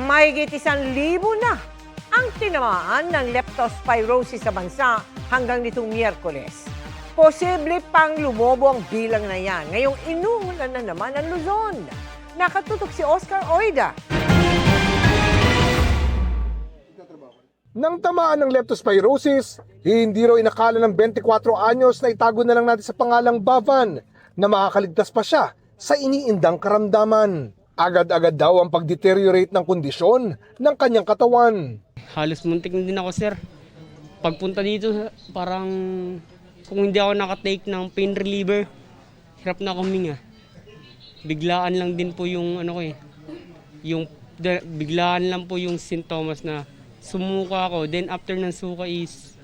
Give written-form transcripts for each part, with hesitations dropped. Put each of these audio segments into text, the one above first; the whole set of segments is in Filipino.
Mahigit 1,000 na ang tinamaan ng leptospirosis sa bansa hanggang nitong Miyerkules. Posible pang lumobo ang bilang na yan. Ngayong inuulan na naman ang Luzon. Nakatutok si Oscar Oida. Nang tamaan ng leptospirosis, hindi raw inakala ng 24 anyos na itago na lang natin sa pangalang Bavan na makakaligtas pa siya sa iniindang karamdaman. Agad-agad daw ang pag-deteriorate ng kondisyon ng kanyang katawan. Halos muntik na din ako, sir. Pagpunta dito, parang kung hindi ako nakatake ng pain reliever, hirap na huminga. Biglaan lang din po yung biglaan lang po yung sintomas na sumuka ako. Then after ng suka is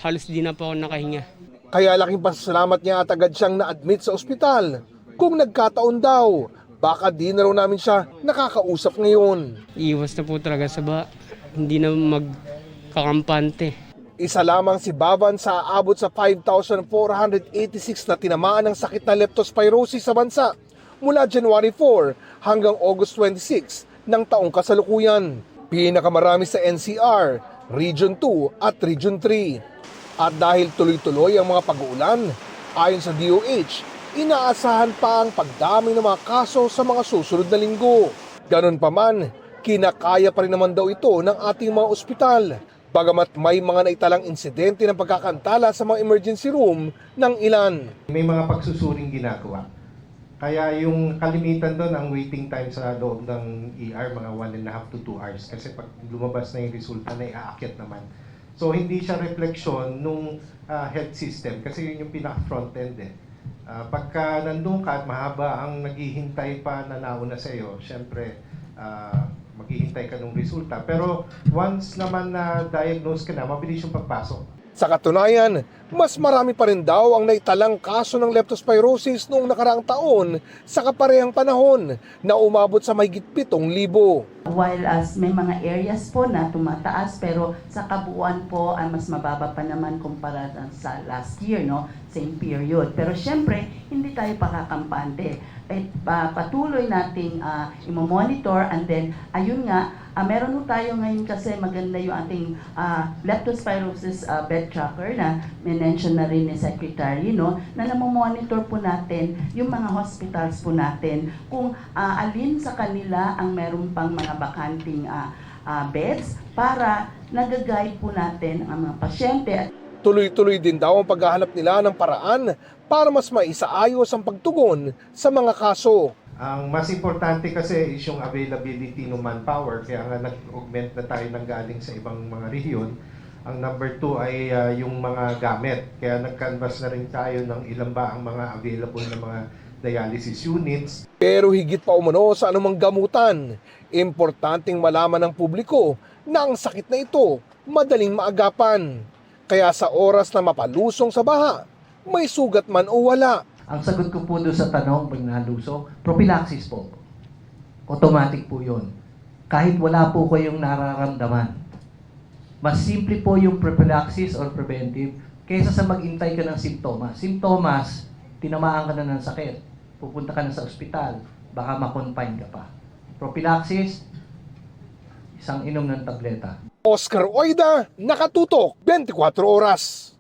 halos di na po ako nakahinga. Kaya laking pasasalamat niya at agad siyang na-admit sa ospital. Kung nagkataon daw, baka di na raw namin siya nakakausap ngayon. Iwas na po talaga sa hindi na magkakampante. Isa lamang si Bavan sa aabot sa 5,486 na tinamaan ng sakit na leptospirosis sa bansa mula January 4 hanggang August 26 ng taong kasalukuyan. Pinakamarami sa NCR, Region 2 at Region 3. At dahil tuloy-tuloy ang mga pag-uulan, ayon sa DOH, inaasahan pa ang pagdami ng mga kaso sa mga susunod na linggo. Ganon pa man, kinakaya pa rin naman daw ito ng ating mga ospital. Bagamat may mga naitalang insidente ng pagkakantala sa mga emergency room ng ilan. May mga pagsusuring ginagawa. Kaya yung kalimitan doon, ang waiting time sa loob ng ER, mga 1.5 to 2 hours. Kasi pag lumabas na yung resulta na iaakyat naman. So hindi siya refleksyon nung health system kasi yun yung pinaka-front end eh. Pagka nandun ka at mahaba ang naghihintay pa na nauna sa iyo, syempre maghihintay ka ng resulta. Pero once naman na diagnose ka na, mabilis yung pagpasok. Sa katunayan, mas marami pa rin daw ang naitalang kaso ng leptospirosis noong nakaraang taon sa kaparehang panahon na umabot sa mahigit 7,000. While as may mga areas po na tumataas pero sa kabuuan po ay mas mababa pa naman kumpara sa last year, no? Same period. Pero syempre, hindi tayo pakakampante. Patuloy nating i-monitor and then ayun nga, meron po tayo ngayon kasi maganda yung ating leptospirosis bed tracker na mention na rin ni Secretary, no? Na namomonitor po natin yung mga hospitals po natin kung alin sa kanila ang meron pang mga bakanting beds para nag-guide po natin ang mga pasyente. Tuloy-tuloy din daw ang paghahanap nila ng paraan para mas maisaayos ang pagtugon sa mga kaso. Ang mas importante kasi is yung availability ng manpower. Kaya nga nag-augment na tayo ng galing sa ibang mga rehiyon. Ang number 2 ay yung mga gamit. Kaya nag-canvas na rin tayo ng ilan ba ang mga available na mga dialysis units. Pero higit pa umano sa anumang gamutan, importanteng malaman ng publiko na ang sakit na ito madaling maagapan. Kaya sa oras na mapalusong sa baha, may sugat man o wala. Ang sagot ko po doon sa tanong, pag naluso, prophylaxis po. Automatic po yun. Kahit wala po kayong nararamdaman. Mas simple po yung prophylaxis or preventive kaysa sa mag-intay ka ng simptomas. Simptomas, tinamaan ka na ng sakit. Pupunta ka na sa ospital, baka ma-confine ka pa. Prophylaxis, isang inom ng tableta. Oscar Oida, nakatutok 24 oras.